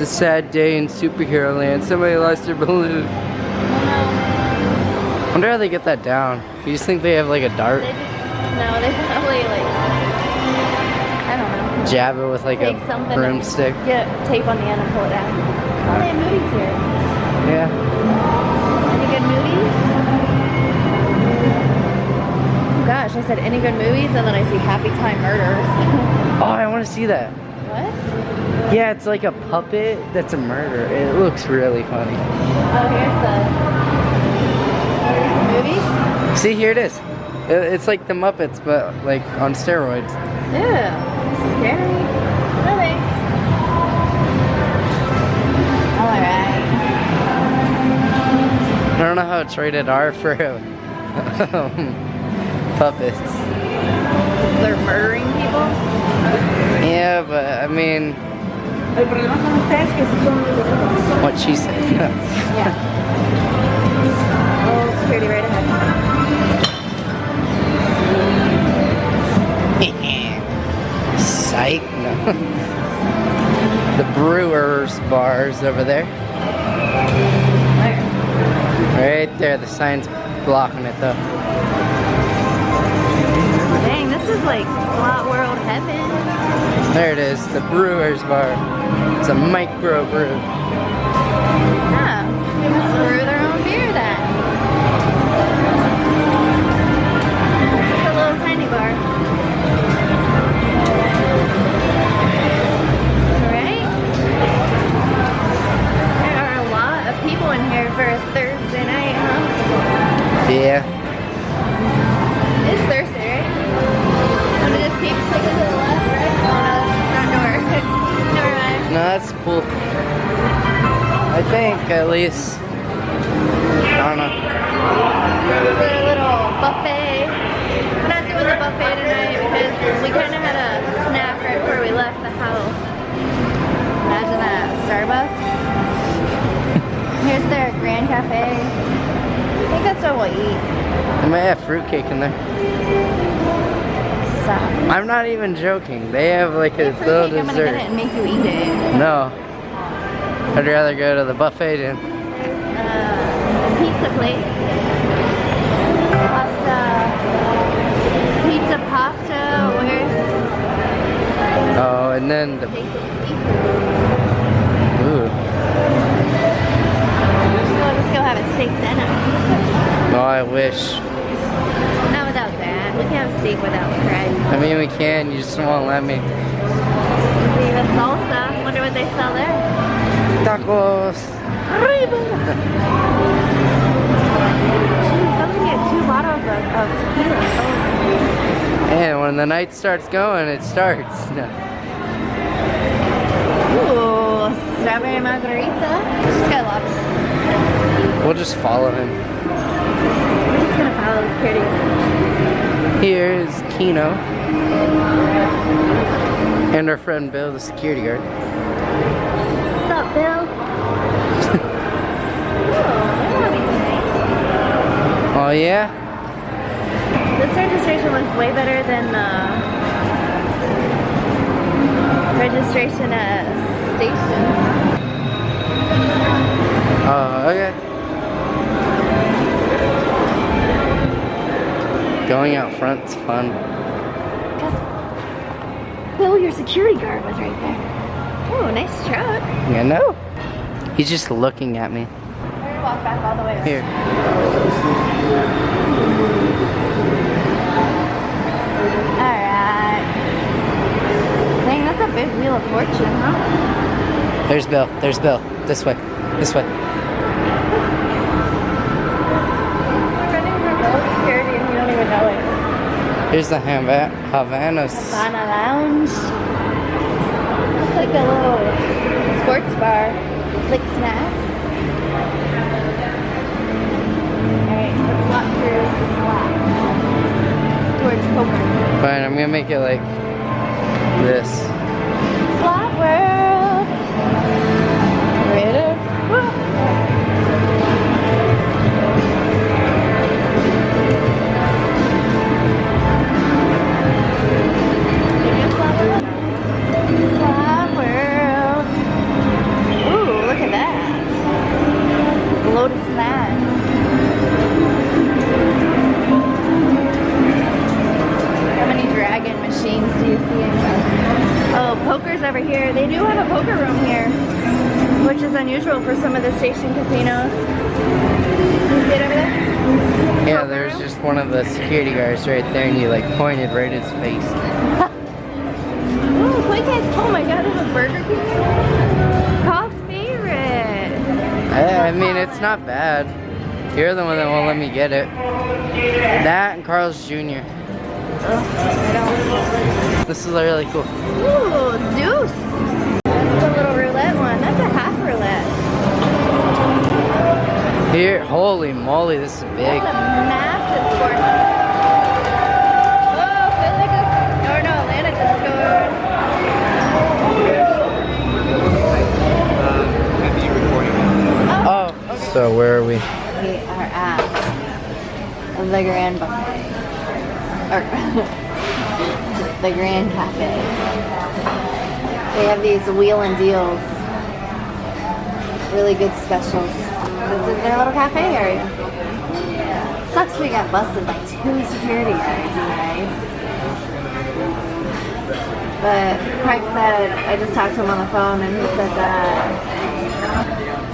It's a sad day in superhero land. Somebody lost their balloon. I wonder how they get that down. You just think they have like a dart? No, they probably like, I don't know. Jab it with like Take a something broomstick. and get tape on the end and pull it down. Oh, they have movies here. Yeah. Any good movies? Oh gosh, I said any good movies and then I see Happy Time Murders. Oh, I want to see that. What? Yeah, it's like a puppet that's a murder. It looks really funny. Oh, here's the movie? See, here it is. It's like the Muppets, but like on steroids. Yeah, scary. No thanks. Alright. I don't know how it's rated R for puppets. They're murdering people? Yeah, but I mean, what she said. Yeah. Oh, security right ahead. Psych. No. The Brewers bar's over there. Where? Right there. The sign's blocking it though. Dang, this is like Slot World heaven. There it is. The Brewers bar. It's a micro brew. Ah, they must brew their own beer then. It's a little tiny bar. Right? There are a lot of people in here for a Thursday night, huh? Yeah. It's Thursday, right? Let me just keep clicking to the left, right? Oh no, that's the front door. Never mind. No, that's cool. I think at least. I don't know. It's a little buffet. We're not doing the buffet tonight because we kind of had a snack right before we left the house. Imagine that, Starbucks. Here's their Grand Cafe. I think that's what we'll eat. They might have fruitcake in there. Stop. I'm not even joking. They have like a Fruitcake, little I'm gonna dessert. get it and make you eat it. No. I'd rather go to the buffet then. Pizza place. Pasta. Pizza pasta. Where's Oh, and then the. Ooh. Let's go have a steak dinner. Oh, I wish. Not without that. We can have steak without Craig. I mean, we can. You just won't let me. Even salsa. Wonder what they sell there. Tacos. Jeez, I'm gonna get 2 bottles of tequila. And when the night starts going, it starts. Ooh, strawberry margarita. She's got lobster. We'll just follow him. We're just gonna follow the security. Here's Kino. And our friend Bill, the security guard. What's up, Bill? Oh, yeah? This registration was way better than the registration at station. Oh, okay. Going out front's fun. Bill, your security guard was right there. Oh, nice truck. You know? He's just looking at me. We're gonna walk back all the way. Here. Alright. Dang, that's a big wheel of fortune, huh? There's Bill. There's Bill. This way. This way. We're running from Bill's security and we don't even know it. Here's the Havanas. Havana Lounge. It's like a little sports bar. Like snack. Alright, let's walk through the slot. Towards poker. Fine, I'm gonna make it like this. Slot World. Ready? Slot World. unusual for some of the station casinos. You see it over there? Yeah, there's just one of the security guards right there, and he like pointed right at his face. Ooh, Quick Hits. Oh my god, there's a Burger King. Cost favorite. I mean, it's not bad. You're the one that won't let me get it. That and Carl's Jr. Oh, I don't. This is really cool. Ooh, Zeus. That's a little roulette one. That's a half roulette. Here, holy moly, this is big. That's a massive score. Oh, Philly just, or no, Atlanta just scored. Oh, okay. So where are we? We are at the Grand Buffet. Or the Grand Cafe. They have these wheel and deals. Really good specials. This is their little cafe area. Sucks we got busted by 2 security guards, you guys. But Craig said, I just talked to him on the phone and he said that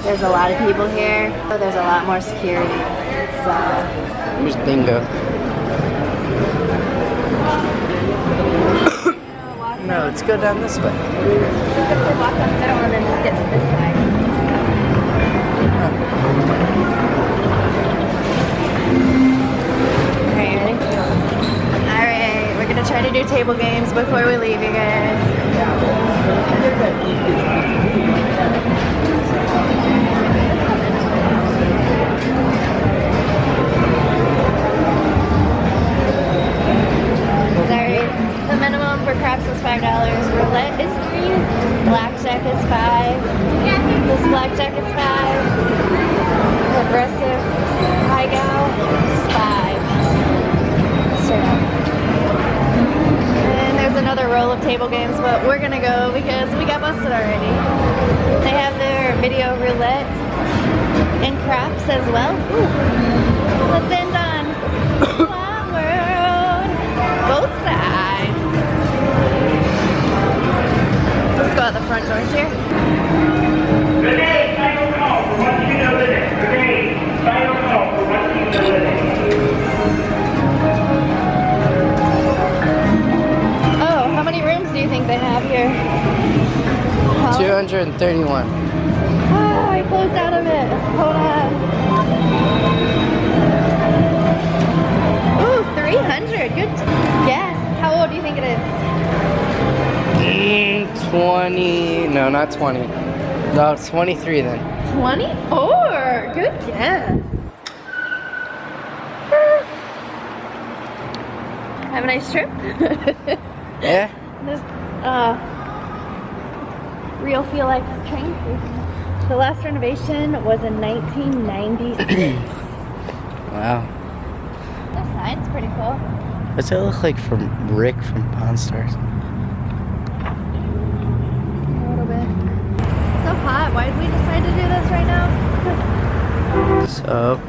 there's a lot of people here, so there's a lot more security. So Here's bingo. No, let's go down this way. walk up the middle and then just get to this side. Alright, ready? Alright, we're gonna try to do table games before we leave, you guys. Sorry, the minimum for craps is $5. Roulette is $3. Blackjack is $5. This blackjack is $5. Progressive high gal is $5. Straight up. And there's another roll of table games, but we're gonna go because we got busted already. They have their video roulette and craps as well. Ooh. Let's end on Flat World. Both sides. Let's go out the front doors here. Renee, final call for what you know today. Renee, final call for what you know today. Oh, how many rooms do you think they have here? Huh? 231. Oh, I closed out of it. Hold on. Ooh, 300. Good guess. How old do you think it is? 20. No, not 20. No, it's 23 then. 24. Good guess. Have a nice trip. Yeah? This real feel like train station. The last renovation was in 1996. Wow. The sign's pretty cool. What's it look like from Rick from Pawn Stars? A little bit. So hot. Why did we decide to do this right now? So,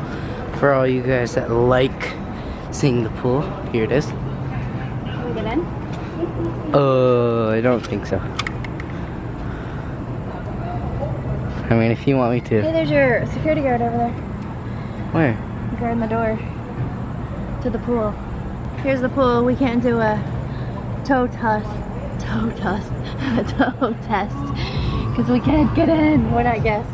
for all you guys that like seeing the pool, here it is. Can we get in? I don't think so. I mean, if you want me Hey, to. there's your security guard over there. Where? Guarding the door to the pool. Here's the pool. We can't do a toe test because we can't get in. We're not guests.